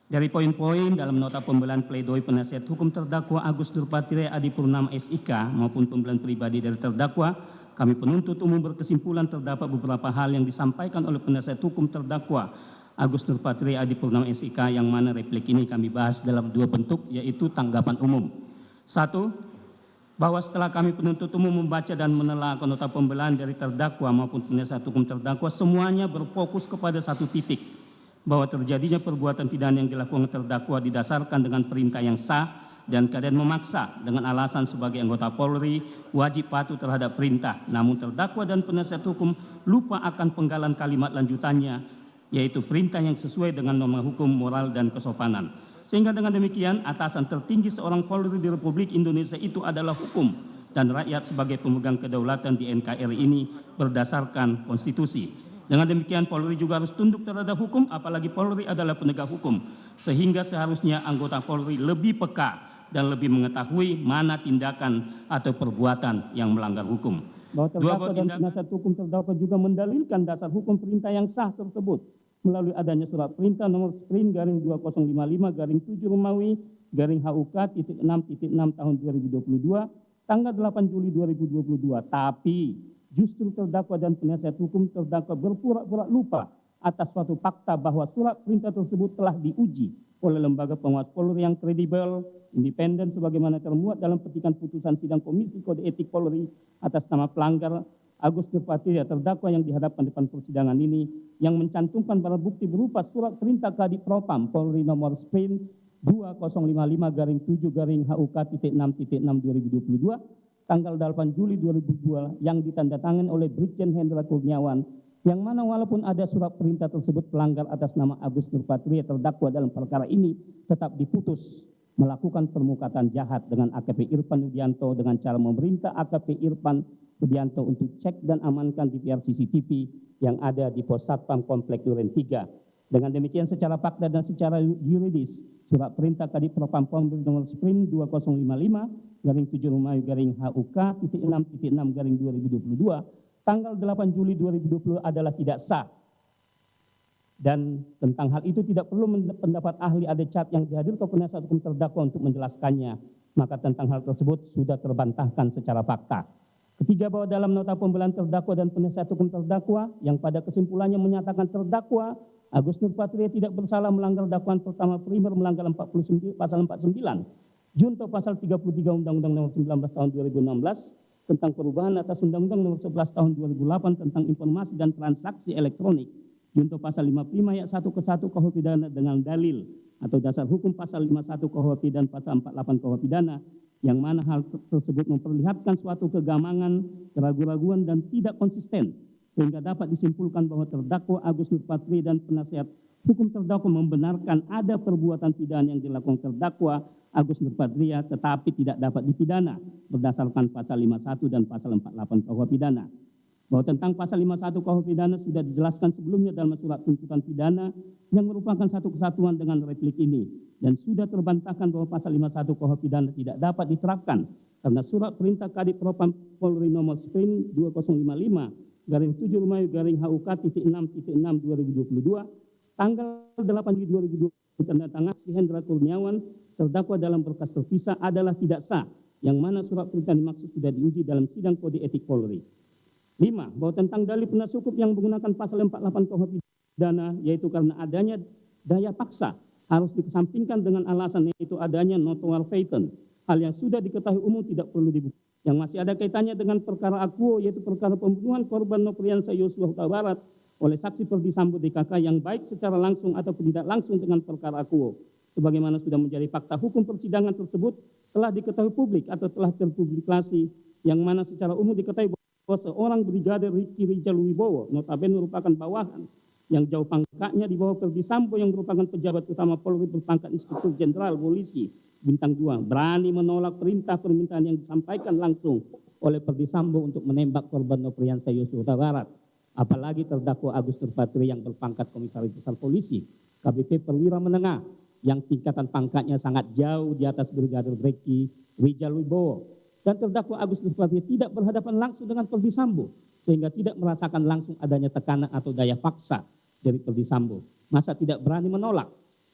Dari poin-poin dalam nota pembelaan pledoi penasihat hukum terdakwa Agus Nurpatria Adipurnama SIK maupun pembelaan pribadi dari terdakwa, kami penuntut umum berkesimpulan terdapat beberapa hal yang disampaikan oleh penasihat hukum terdakwa Agus Nurpatria Adipurnama SIK yang mana replik ini kami bahas dalam dua bentuk, yaitu tanggapan umum. Satu, bahwa setelah kami penuntut umum membaca dan menelaah nota pembelaan dari terdakwa maupun penasihat hukum terdakwa, semuanya berfokus kepada satu titik, bahwa terjadinya perbuatan pidana yang dilakukan terdakwa didasarkan dengan perintah yang sah dan keadaan memaksa dengan alasan sebagai anggota Polri wajib patuh terhadap perintah. Namun terdakwa dan penasihat hukum lupa akan penggalan kalimat lanjutannya, yaitu perintah yang sesuai dengan norma hukum, moral, dan kesopanan. Sehingga dengan demikian atasan tertinggi seorang Polri di Republik Indonesia itu adalah hukum dan rakyat sebagai pemegang kedaulatan di NKRI ini berdasarkan konstitusi. Dengan demikian Polri juga harus tunduk terhadap hukum, apalagi Polri adalah penegak hukum. Sehingga seharusnya anggota Polri lebih peka dan lebih mengetahui mana tindakan atau perbuatan yang melanggar hukum. Bahwa terdakwa dan penasihat hukum terdakwa juga mendalilkan dasar hukum perintah yang sah tersebut melalui adanya surat perintah nomor Sprint garing 2055 garing 7 Romawi garing HUK .6.6 tahun 2022 tanggal 8 Juli 2022. Tapi justru terdakwa dan penasihat hukum terdakwa berpura-pura lupa atas suatu fakta bahwa surat perintah tersebut telah diuji oleh lembaga pengawas Polri yang kredibel, independen sebagaimana termuat dalam petikan putusan sidang Komisi Kode Etik Polri atas nama pelanggar Agus Nurpatria terdakwa yang dihadapkan depan persidangan ini yang mencantumkan barang bukti berupa surat perintah Kadif Propam Polri nomor Sprint 2055 garing 7 garing HUK .6.6 2022 tanggal 8 Juli 2002 yang ditandatangani oleh Brigjen Hendra Kurniawan, yang mana walaupun ada surat perintah tersebut pelanggar atas nama Agus Nurpatria terdakwa dalam perkara ini tetap diputus melakukan permukatan jahat dengan AKP Irfan Widianto dengan cara memerintah AKP Irfan Widianto untuk cek dan amankan DVR CCTV yang ada di Pos Satpam Komplek Duren 3. Dengan demikian secara fakta dan secara yuridis, surat perintah Kadif Propam Polri nomor Sprint 2055 garing 7 Romawi garing HUK .6.6 garing 2022 tanggal 8 Juli 2020 adalah tidak sah. Dan tentang hal itu tidak perlu pendapat ahli adecat yang dihadirkan penasihat hukum terdakwa untuk menjelaskannya. Maka tentang hal tersebut sudah terbantahkan secara fakta. Ketiga, bahwa dalam nota pembelaan terdakwa dan penasihat hukum terdakwa yang pada kesimpulannya menyatakan terdakwa Agus Nurpatria tidak bersalah melanggar dakwaan pertama primer melanggar 49, pasal 49, junto pasal 33 Undang-Undang nomor 19 tahun 2016 tentang perubahan atas Undang-Undang nomor 11 tahun 2008 tentang informasi dan transaksi elektronik, junto pasal 55 ayat 1 ke 1 KUH pidana dengan dalil atau dasar hukum pasal 51 KUH pidana pasal 48 KUH pidana, yang mana hal tersebut memperlihatkan suatu kegamangan, keraguan-raguan dan tidak konsisten, sehingga dapat disimpulkan bahwa terdakwa Agus Nurpatria dan penasihat hukum terdakwa membenarkan ada perbuatan pidana yang dilakukan terdakwa Agus Nurpatria tetapi tidak dapat dipidana berdasarkan pasal 51 dan pasal 48 KUH pidana. Bahwa tentang pasal 51 KUH pidana sudah dijelaskan sebelumnya dalam surat tuntutan pidana yang merupakan satu kesatuan dengan replik ini, dan sudah terbantahkan bahwa pasal 51 KUH pidana tidak dapat diterapkan karena surat perintah Kadif Propam Polri nomor Sprint 2055 garing 7 Romawi garing HUK .6.6 2022 tanggal 8 Juli 2020 ditandatangani si Hendra Kurniawan terdakwa dalam berkas terpisah adalah tidak sah, yang mana surat perintah dimaksud sudah diuji dalam sidang Kode Etik Polri. 5. Bahwa tentang dalil penasihat hukum yang menggunakan pasal 48 KUH pidana, yaitu karena adanya daya paksa, harus dikesampingkan dengan alasan yaitu adanya notual faiten, hal yang sudah diketahui umum tidak perlu dibuktikan. Yang masih ada kaitannya dengan perkara akuo, yaitu perkara pembunuhan korban Nofriansah Yosua Huta Barat oleh saksi Perdi Sambo DKK yang baik secara langsung atau tidak langsung dengan perkara akuo. Sebagaimana sudah menjadi fakta hukum persidangan tersebut telah diketahui publik atau telah terpublikasi, yang mana secara umum diketahui bahwa seorang Brigadir Ricky Rijal Wibowo notabene merupakan bawahan yang jauh pangkatnya di bawah Perdi Sambo yang merupakan pejabat utama Polri berpangkat Inspektur Jenderal Polisi Bintang 2 berani menolak perintah permintaan yang disampaikan langsung oleh Perdi Sambo untuk menembak korban Nofriansah Yosua Huta Barat. Apalagi terdakwa Agus Nurpatria yang berpangkat Komisaris Besar Polisi KBP Perwira Menengah yang tingkatan pangkatnya sangat jauh di atas Brigadir Ricky Rijal Wibowo, dan terdakwa Agus Nurpatria tidak berhadapan langsung dengan Perdi Sambo sehingga tidak merasakan langsung adanya tekanan atau daya paksa dari Perdi Sambo. Masa tidak berani menolak?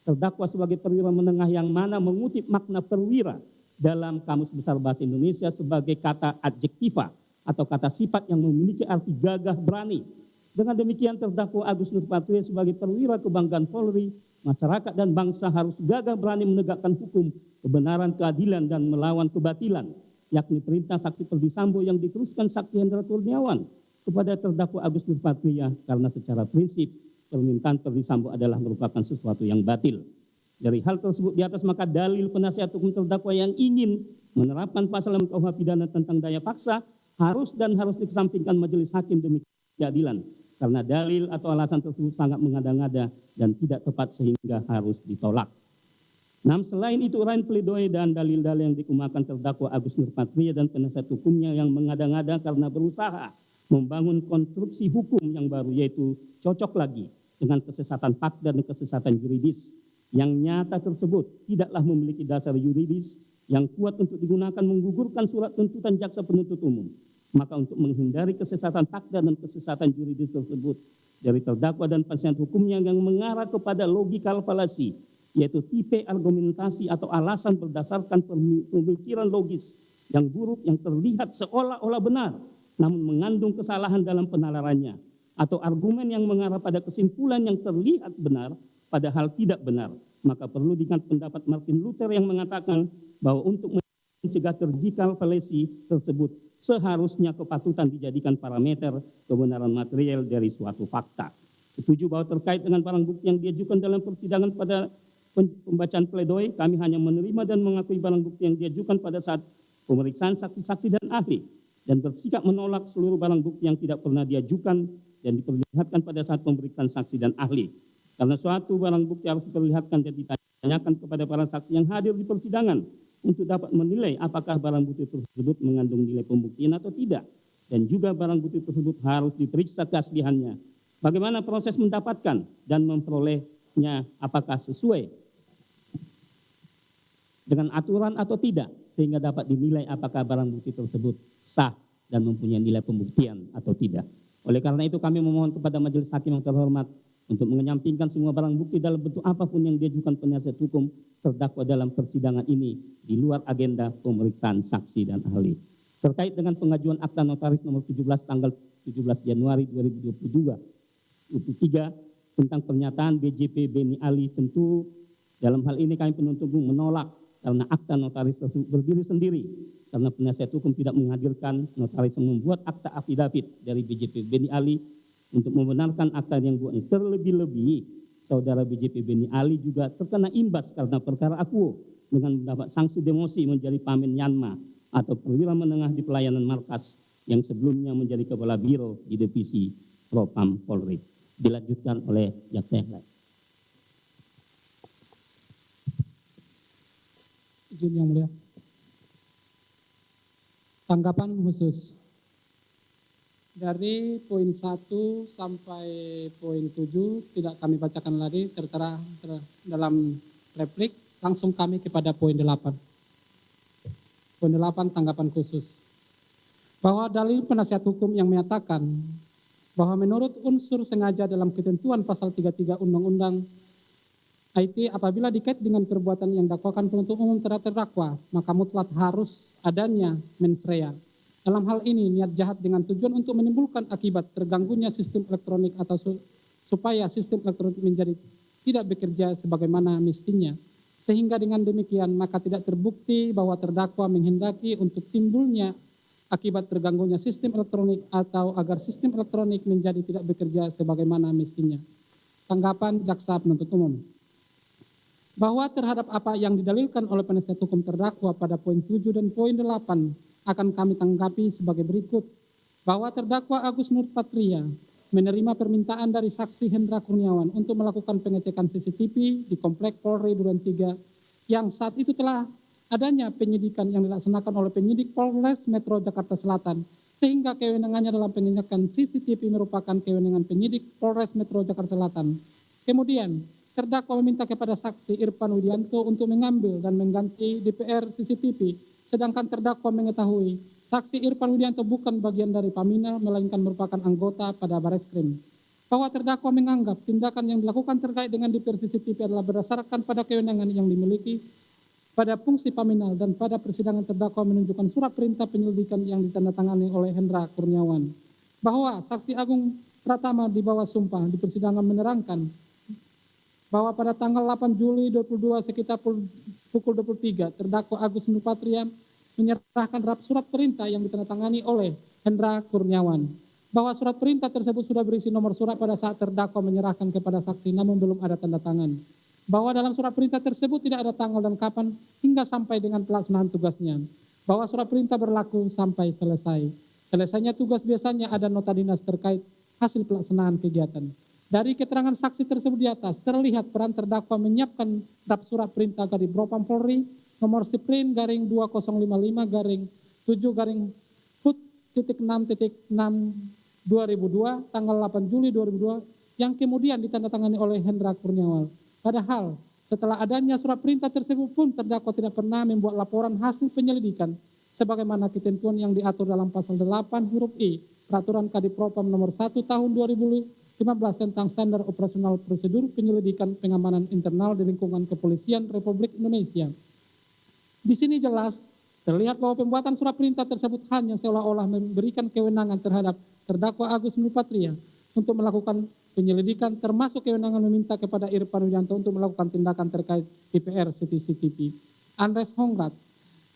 terdakwa sebagai perwira menengah yang mana mengutip makna perwira dalam Kamus Besar Bahasa Indonesia sebagai kata adjektiva atau kata sifat yang memiliki arti gagah berani. Dengan demikian terdakwa Agus Nurpatria sebagai perwira kebanggaan Polri, masyarakat dan bangsa harus gagah berani menegakkan hukum, kebenaran, keadilan, dan melawan kebatilan, yakni perintah saksi Perdi Sambo yang diteruskan saksi Hendra Kurniawan kepada terdakwa Agus Nurpatria karena secara prinsip permintaan Perdi Sambo adalah merupakan sesuatu yang batil. Dari hal tersebut di atas maka dalil penasihat hukum terdakwa yang ingin menerapkan pasal KUH pidana tentang daya paksa harus dikesampingkan majelis hakim demi keadilan karena dalil atau alasan tersebut sangat mengada-ngada dan tidak tepat sehingga harus ditolak. Nah, selain itu uraian pledoi dan dalil-dalil yang dikemukakan terdakwa Agus Nurpatria dan penasihat hukumnya yang mengada-ngada karena berusaha membangun konstruksi hukum yang baru yaitu cocok lagi dengan kesesatan fakta dan kesesatan yuridis yang nyata tersebut tidaklah memiliki dasar yuridis yang kuat untuk digunakan menggugurkan surat tuntutan jaksa penuntut umum. Maka untuk menghindari kesesatan fakta dan kesesatan yuridis tersebut dari terdakwa dan penasihat hukumnya yang mengarah kepada logikal falasi, yaitu tipe argumentasi atau alasan berdasarkan pemikiran logis yang buruk yang terlihat seolah-olah benar, namun mengandung kesalahan dalam penalarannya, atau argumen yang mengarah pada kesimpulan yang terlihat benar padahal tidak benar. Maka perlu diingat pendapat Martin Luther yang mengatakan bahwa untuk mencegah terjikal falasi tersebut seharusnya kepatutan dijadikan parameter kebenaran material dari suatu fakta. Setuju bahwa terkait dengan barang bukti yang diajukan dalam persidangan pada pembacaan pledoi, kami hanya menerima dan mengakui barang bukti yang diajukan pada saat pemeriksaan saksi-saksi dan ahli, dan bersikap menolak seluruh barang bukti yang tidak pernah diajukan dan diperlihatkan pada saat pemeriksaan saksi dan ahli. Karena suatu barang bukti harus diperlihatkan dan ditanyakan kepada para saksi yang hadir di persidangan untuk dapat menilai apakah barang bukti tersebut mengandung nilai pembuktian atau tidak. Dan juga barang bukti tersebut harus diperiksa keasliannya. Bagaimana proses mendapatkan dan memperolehnya, apakah sesuai dengan aturan atau tidak, sehingga dapat dinilai apakah barang bukti tersebut sah dan mempunyai nilai pembuktian atau tidak. Oleh karena itu kami memohon kepada majelis hakim yang terhormat untuk menyampingkan semua barang bukti dalam bentuk apapun yang diajukan penasihat hukum terdakwa dalam persidangan ini di luar agenda pemeriksaan saksi dan ahli. Terkait dengan pengajuan akta notaris nomor 17 tanggal 17 Januari 2023 tentang pernyataan BJP Beni Ali, tentu dalam hal ini kami penuntut umum menolak karena akta notaris tersebut berdiri sendiri karena penasihat hukum tidak menghadirkan notaris yang membuat akta afidavit dari BJP Beni Ali untuk membenarkan akta yang buatnya. Terlebih-lebih saudara BJP Beni Ali juga terkena imbas karena perkara akuo dengan mendapat sanksi demosi menjadi pamen Yanma atau perwira menengah di pelayanan markas yang sebelumnya menjadi kepala biro di divisi Propam Polri. Dilanjutkan oleh jaksa yang lain. Izin yang mulia. Tanggapan khusus. Dari poin 1 sampai poin 7 tidak kami bacakan lagi, tertera dalam replik, langsung kami kepada poin 8. Poin 8 tanggapan khusus. Bahwa dalil penasihat hukum yang menyatakan bahwa menurut unsur sengaja dalam ketentuan pasal 33 Undang-Undang IT apabila dikait dengan perbuatan yang dakwakan penuntut umum terhadap terdakwa, maka mutlak harus adanya mens rea. Dalam hal ini niat jahat dengan tujuan untuk menimbulkan akibat terganggunya sistem elektronik atau supaya sistem elektronik menjadi tidak bekerja sebagaimana mestinya. Sehingga dengan demikian maka tidak terbukti bahwa terdakwa menghendaki untuk timbulnya akibat terganggunya sistem elektronik atau agar sistem elektronik menjadi tidak bekerja sebagaimana mestinya. Tanggapan jaksa penuntut umum. Bahwa terhadap apa yang didalilkan oleh penasihat hukum terdakwa pada poin 7 dan poin 8 akan kami tanggapi sebagai berikut. Bahwa terdakwa Agus Nurpatria menerima permintaan dari saksi Hendra Kurniawan untuk melakukan pengecekan CCTV di Komplek Polri Duren 3 yang saat itu telah adanya penyidikan yang dilaksanakan oleh penyidik Polres Metro Jakarta Selatan sehingga kewenangannya dalam pengecekan CCTV merupakan kewenangan penyidik Polres Metro Jakarta Selatan. Kemudian terdakwa meminta kepada saksi Irfan Widianto untuk mengambil dan mengganti DPR CCTV, sedangkan terdakwa mengetahui saksi Irfan Widianto bukan bagian dari Paminal, melainkan merupakan anggota pada Bareskrim. bahwa terdakwa menganggap tindakan yang dilakukan terkait dengan DPR CCTV adalah berdasarkan pada kewenangan yang dimiliki pada fungsi paminal dan pada persidangan terdakwa menunjukkan surat perintah penyelidikan yang ditandatangani oleh Hendra Kurniawan. Bahwa Saksi Agung Pratama di bawah sumpah di persidangan menerangkan bahwa pada tanggal 8 Juli 22 sekitar pukul 23 terdakwa Agus Nurpatria menyerahkan draft surat perintah yang ditandatangani oleh Hendra Kurniawan. Bahwa surat perintah tersebut sudah berisi nomor surat pada saat terdakwa menyerahkan kepada saksi namun belum ada tanda tangan. Bahwa dalam surat perintah tersebut tidak ada tanggal dan kapan hingga sampai dengan pelaksanaan tugasnya. Bahwa surat perintah berlaku sampai selesai. Selesainya tugas biasanya ada nota dinas terkait hasil pelaksanaan kegiatan. Dari keterangan saksi tersebut di atas terlihat peran terdakwa menyiapkan draft surat perintah dari Propam Polri nomor Sprint garing 2055 garing 7 garing put titik 6 2002 tanggal 8 Juli 2002 yang kemudian ditandatangani oleh Hendra Kurniawan. Padahal setelah adanya surat perintah tersebut pun terdakwa tidak pernah membuat laporan hasil penyelidikan sebagaimana ketentuan yang diatur dalam pasal 8 huruf I Peraturan Kadipropam nomor 1 tahun 2015 tentang standar operasional prosedur penyelidikan pengamanan internal di lingkungan Kepolisian Republik Indonesia. Di sini jelas terlihat bahwa pembuatan surat perintah tersebut hanya seolah-olah memberikan kewenangan terhadap terdakwa Agus Nurpatria untuk melakukan penyelidikan termasuk kewenangan meminta kepada Irfan Widianto untuk melakukan tindakan terkait DPR CCTV. Andres Hongrat,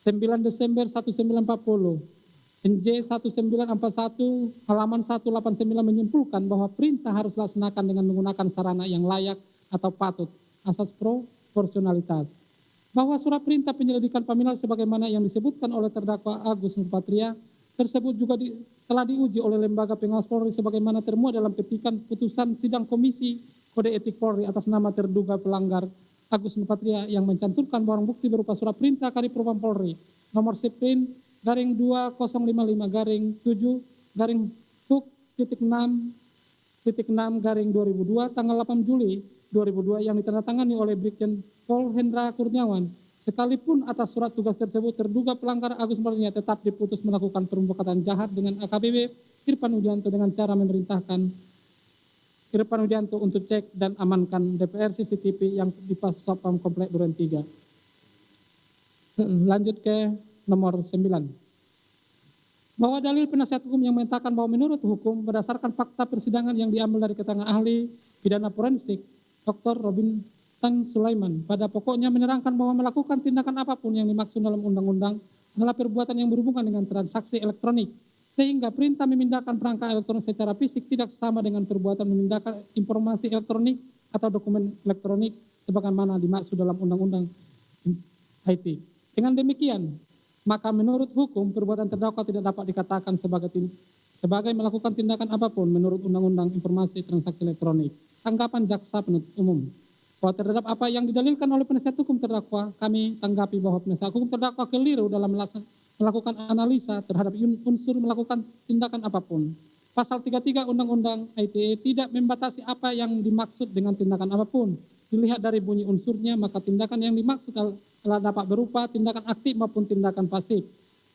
9 Desember 1940, NJ 1941 halaman 189 menyimpulkan bahwa perintah harus dilaksanakan dengan menggunakan sarana yang layak atau patut, asas proporsionalitas. Bahwa surat perintah penyelidikan paminal sebagaimana yang disebutkan oleh terdakwa Agus Nurpatria tersebut juga telah diuji oleh Lembaga Pengawas Polri sebagaimana termuat dalam petikan putusan sidang Komisi Kode Etik Polri atas nama terduga pelanggar Agus Nurpatria yang mencantumkan barang bukti berupa surat perintah Kadipropam Polri nomor Sprint garing 2055 garing 7 garing puk titik 6 garing 2002 tanggal 8 Juli 2002 yang ditandatangani oleh Brigjen Pol Hendra Kurniawan. Sekalipun atas surat tugas tersebut terduga pelanggar Agus Nurpatria tetap diputus melakukan perbuatan jahat dengan AKBP Irfan Widianto dengan cara memerintahkan Irfan Widianto untuk cek dan amankan DPR CCTV yang di Satpam Komplek Duren 3. Lanjut ke nomor 9. Bahwa dalil penasihat hukum yang menyatakan bahwa menurut hukum berdasarkan fakta persidangan yang diambil dari keterangan ahli pidana forensik Dr. Robinson Sulaiman pada pokoknya menerangkan bahwa melakukan tindakan apapun yang dimaksud dalam undang-undang adalah perbuatan yang berhubungan dengan transaksi elektronik sehingga perintah memindahkan perangkat elektronik secara fisik tidak sama dengan perbuatan memindahkan informasi elektronik atau dokumen elektronik sebagaimana dimaksud dalam undang-undang IT. Dengan demikian, maka menurut hukum perbuatan terdakwa tidak dapat dikatakan sebagai melakukan tindakan apapun menurut Undang-Undang Informasi Transaksi Elektronik. Tanggapan jaksa penuntut umum. Bahwa terhadap apa yang didalilkan oleh penasihat hukum terdakwa, kami tanggapi bahwa penasihat hukum terdakwa keliru dalam melakukan analisa terhadap unsur melakukan tindakan apapun. Pasal 33 Undang-Undang ITE tidak membatasi apa yang dimaksud dengan tindakan apapun. Dilihat dari bunyi unsurnya, maka tindakan yang dimaksud telah dapat berupa tindakan aktif maupun tindakan pasif.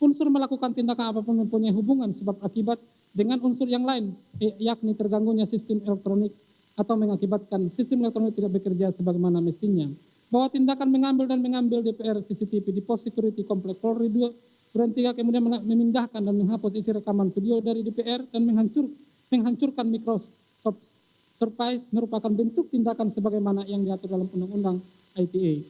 Unsur melakukan tindakan apapun mempunyai hubungan sebab akibat dengan unsur yang lain, yakni terganggunya sistem elektronik atau mengakibatkan sistem elektronik tidak bekerja sebagaimana mestinya. Bahwa tindakan mengambil DPR CCTV di pos security komplek Polri Duren 3 kemudian memindahkan dan menghapus isi rekaman video dari DPR dan menghancurkan Microsoft Surface merupakan bentuk tindakan sebagaimana yang diatur dalam Undang-Undang ITE.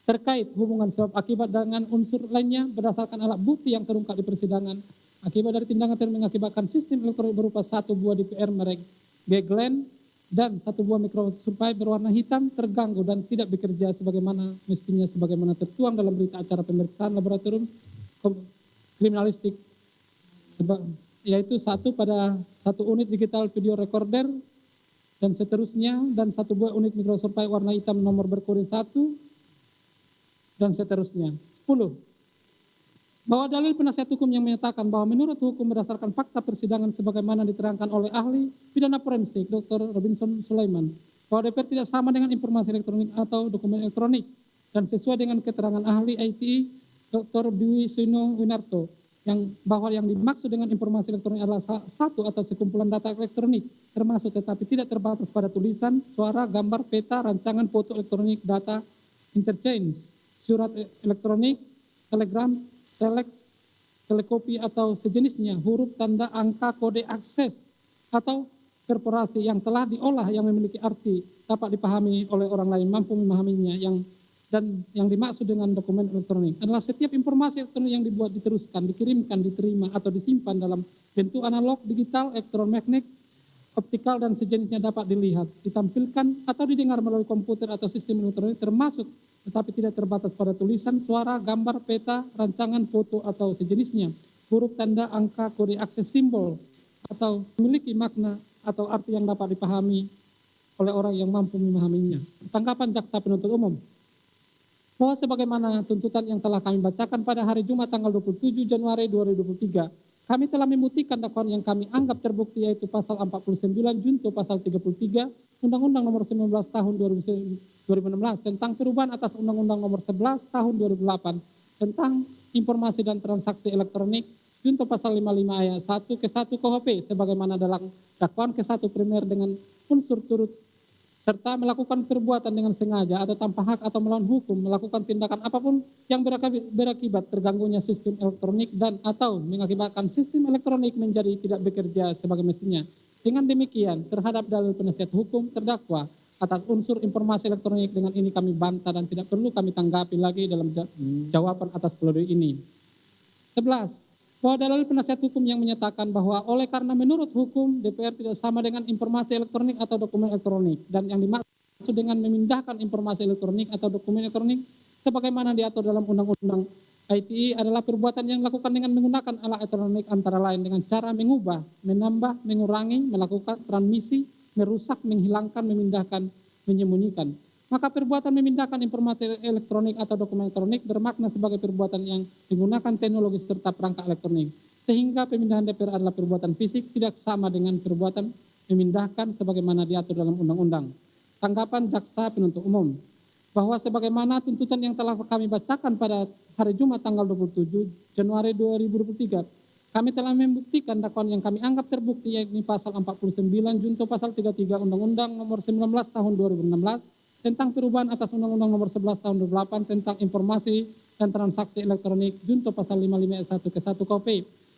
Terkait hubungan sebab akibat dengan unsur lainnya berdasarkan alat bukti yang terungkap di persidangan, akibat dari tindakan tersebut mengakibatkan sistem elektronik berupa satu buah DPR merek Gaglen dan satu buah Microsurface berwarna hitam terganggu dan tidak bekerja sebagaimana mestinya sebagaimana tertuang dalam berita acara pemeriksaan laboratorium kriminalistik, yaitu pada satu unit digital video recorder dan seterusnya dan satu buah unit Microsurface warna hitam nomor berkode 1 dan seterusnya. 10. Bahwa dalil penasihat hukum yang menyatakan bahwa menurut hukum berdasarkan fakta persidangan sebagaimana diterangkan oleh ahli pidana forensik Dr. Robinson Sulaiman bahwa DPR tidak sama dengan informasi elektronik atau dokumen elektronik dan sesuai dengan keterangan ahli ITE Dr. Dwi Suno Winarto bahwa yang dimaksud dengan informasi elektronik adalah satu atau sekumpulan data elektronik, termasuk tetapi tidak terbatas pada tulisan, suara, gambar, peta, rancangan, foto elektronik, data, interchange, surat elektronik, telegram, telex, telekopi atau sejenisnya, huruf, tanda, angka, kode akses, atau korporasi yang telah diolah yang memiliki arti dapat dipahami oleh orang lain mampu memahaminya. Dan yang dimaksud dengan dokumen elektronik adalah setiap informasi elektronik yang dibuat, diteruskan, dikirimkan, diterima, atau disimpan dalam bentuk analog, digital, elektromagnetik, optikal, dan sejenisnya dapat dilihat, ditampilkan, atau didengar melalui komputer atau sistem elektronik, termasuk tetapi tidak terbatas pada tulisan, suara, gambar, peta, rancangan, foto, atau sejenisnya, huruf, tanda, angka, kode akses, simbol, atau memiliki makna atau arti yang dapat dipahami oleh orang yang mampu memahaminya. Tanggapan jaksa penuntut umum bahwa sebagaimana tuntutan yang telah kami bacakan pada hari Jumat tanggal 27 Januari 2023, kami telah membuktikan dakwaan yang kami anggap terbukti, yaitu pasal 49 junto pasal 33 Undang-Undang Nomor 19 Tahun 2016 tentang perubahan atas Undang-Undang Nomor 11 Tahun 2008 tentang informasi dan transaksi elektronik junto pasal 55 ayat 1 ke 1 KUHP sebagaimana dalam dakwaan ke 1 primer dengan unsur turut serta melakukan perbuatan dengan sengaja atau tanpa hak atau melawan hukum, melakukan tindakan apapun yang berakibat terganggunya sistem elektronik dan atau mengakibatkan sistem elektronik menjadi tidak bekerja sebagai mestinya. Dengan demikian, terhadap dalil penasihat hukum terdakwa atas unsur informasi elektronik, dengan ini kami bantah dan tidak perlu kami tanggapi lagi dalam jawaban atas pledoi ini. 11. Bahwa dalil penasihat hukum yang menyatakan bahwa oleh karena menurut hukum DPR tidak sama dengan informasi elektronik atau dokumen elektronik, dan yang dimaksud dengan memindahkan informasi elektronik atau dokumen elektronik sebagaimana diatur dalam Undang-Undang ITE adalah perbuatan yang dilakukan dengan menggunakan alat elektronik antara lain dengan cara mengubah, menambah, mengurangi, melakukan transmisi, merusak, menghilangkan, memindahkan, menyembunyikan. Maka perbuatan memindahkan informasi elektronik atau dokumen elektronik bermakna sebagai perbuatan yang menggunakan teknologi serta perangkat elektronik. Sehingga pemindahan DPR adalah perbuatan fisik, tidak sama dengan perbuatan memindahkan sebagaimana diatur dalam undang-undang. Tanggapan jaksa penuntut umum bahwa sebagaimana tuntutan yang telah kami bacakan pada hari Jumat tanggal 27 Januari 2023, kami telah membuktikan dakwaan yang kami anggap terbukti, yakni pasal 49 junto pasal 33 Undang-Undang Nomor 19 Tahun 2016 tentang perubahan atas Undang-Undang Nomor 11 Tahun 2008 tentang informasi dan transaksi elektronik junto pasal 55 ayat 1 ke 1 KUHP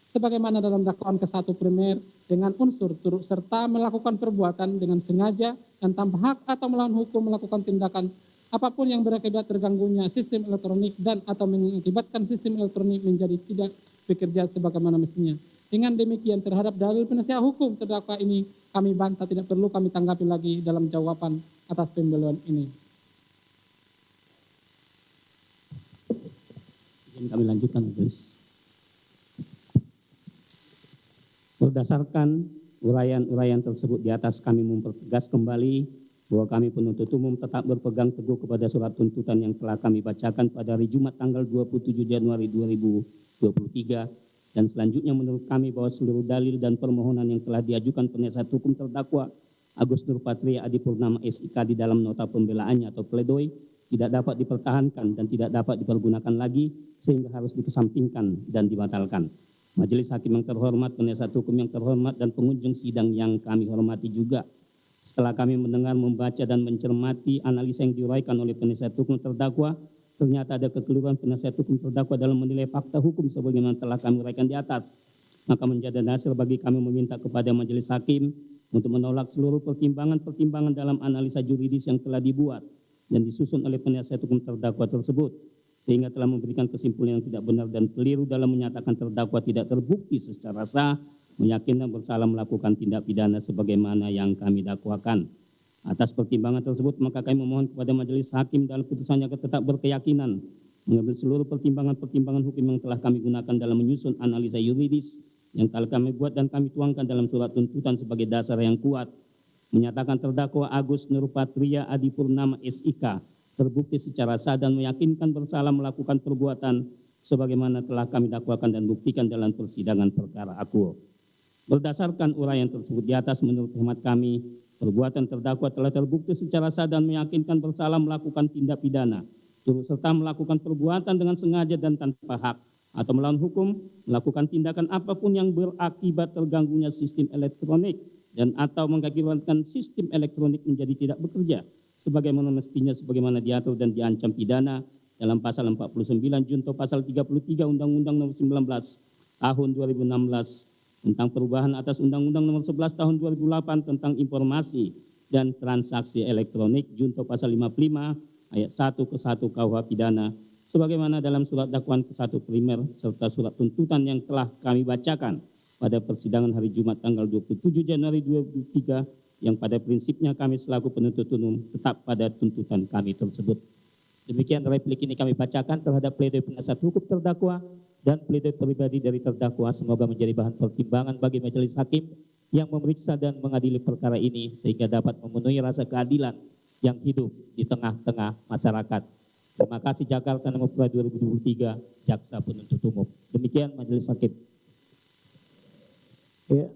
sebagaimana dalam dakwaan ke 1 primer dengan unsur turut serta melakukan perbuatan dengan sengaja dan tanpa hak atau melawan hukum, melakukan tindakan apapun yang berakibat terganggunya sistem elektronik dan atau mengakibatkan sistem elektronik menjadi tidak bekerja sebagaimana mestinya. Dengan demikian, terhadap dalil penasihat hukum terdakwa ini kami bantah, tidak perlu kami tanggapi lagi dalam jawaban atas pembelaan ini. Izin kami lanjutkan, Majelis. Berdasarkan uraian-uraian tersebut di atas, kami mempertegas kembali bahwa kami penuntut umum tetap berpegang teguh kepada surat tuntutan yang telah kami bacakan pada hari Jumat tanggal 27 Januari 2023, dan selanjutnya menurut kami bahwa seluruh dalil dan permohonan yang telah diajukan penasihat hukum terdakwa Agus Nurpatria Adipurnama SIK di dalam nota pembelaannya atau pledoi tidak dapat dipertahankan dan tidak dapat dipergunakan lagi sehingga harus dikesampingkan dan dibatalkan. Majelis Hakim yang terhormat, penasihat hukum yang terhormat, dan pengunjung sidang yang kami hormati juga, setelah kami mendengar, membaca, dan mencermati analisa yang diuraikan oleh penasihat hukum terdakwa, ternyata ada kekeliruan penasihat hukum terdakwa dalam menilai fakta hukum sebagaimana telah kami uraikan di atas. Maka menjadi dasar bagi kami meminta kepada Majelis Hakim untuk menolak seluruh pertimbangan-pertimbangan dalam analisa juridis yang telah dibuat dan disusun oleh penasihat hukum terdakwa tersebut, sehingga telah memberikan kesimpulan yang tidak benar dan keliru dalam menyatakan terdakwa tidak terbukti secara sah, meyakinkan bersalah melakukan tindak pidana sebagaimana yang kami dakwakan. Atas pertimbangan tersebut, maka kami memohon kepada Majelis Hakim dalam putusannya tetap berkeyakinan mengambil seluruh pertimbangan-pertimbangan hukum yang telah kami gunakan dalam menyusun analisa yuridis yang telah kami buat dan kami tuangkan dalam surat tuntutan sebagai dasar yang kuat, menyatakan terdakwa Agus Nurpatria Adipurnama SIK terbukti secara sah dan meyakinkan bersalah melakukan perbuatan sebagaimana telah kami dakwakan dan buktikan dalam persidangan perkara akuo. Berdasarkan uraian tersebut di atas, menurut hemat kami, perbuatan terdakwa telah terbukti secara sah dan meyakinkan bersalah melakukan tindak pidana, turut serta melakukan perbuatan dengan sengaja dan tanpa hak atau melawan hukum, melakukan tindakan apapun yang berakibat terganggunya sistem elektronik dan atau mengakibatkan sistem elektronik menjadi tidak bekerja sebagaimana mestinya sebagaimana diatur dan diancam pidana dalam pasal 49 junto pasal 33 Undang-Undang Nomor 19 tahun 2016 tentang perubahan atas Undang-Undang Nomor 11 tahun 2008 tentang informasi dan transaksi elektronik junto pasal 55 ayat 1 ke 1 KUH pidana sebagaimana dalam surat dakwaan ke-1 primer serta surat tuntutan yang telah kami bacakan pada persidangan hari Jumat tanggal 27 Januari 2023 yang pada prinsipnya kami selaku penuntut umum tetap pada tuntutan kami tersebut. Demikian replik ini kami bacakan terhadap pledoi penasihat hukum terdakwa dan pledoi pribadi dari terdakwa. Semoga menjadi bahan pertimbangan bagi majelis hakim yang memeriksa dan mengadili perkara ini sehingga dapat memenuhi rasa keadilan yang hidup di tengah-tengah masyarakat. Terima kasih. Jakarta Nomor 2023 Jaksa Penuntut Umum. Demikian majelis hakim. Ya.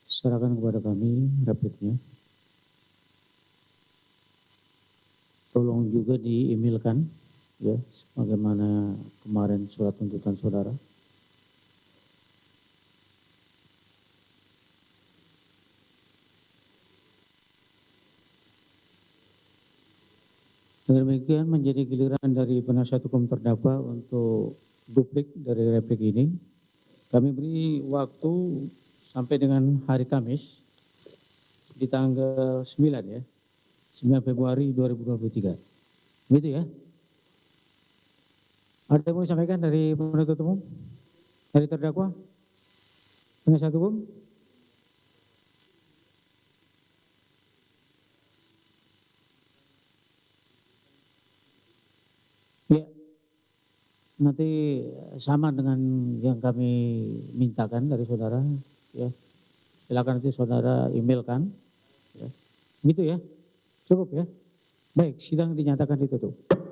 Serahkan kepada kami repliknya. Tolong juga di-emailkan ya, sebagaimana kemarin surat tuntutan saudara. Dengan demikian menjadi giliran dari penasihat hukum terdakwa untuk duplik dari replik ini. Kami beri waktu sampai dengan hari Kamis di tanggal 9 ya. 9 Februari 2023. Begitu ya. Ada yang mau disampaikan dari penuntut umum? Dari terdakwa? Penasihat hukum? Ya. Nanti sama dengan yang kami mintakan dari saudara ya. Silakan nanti saudara emailkan ya. Gitu ya. Cukup ya. Baik, sidang dinyatakan ditutup.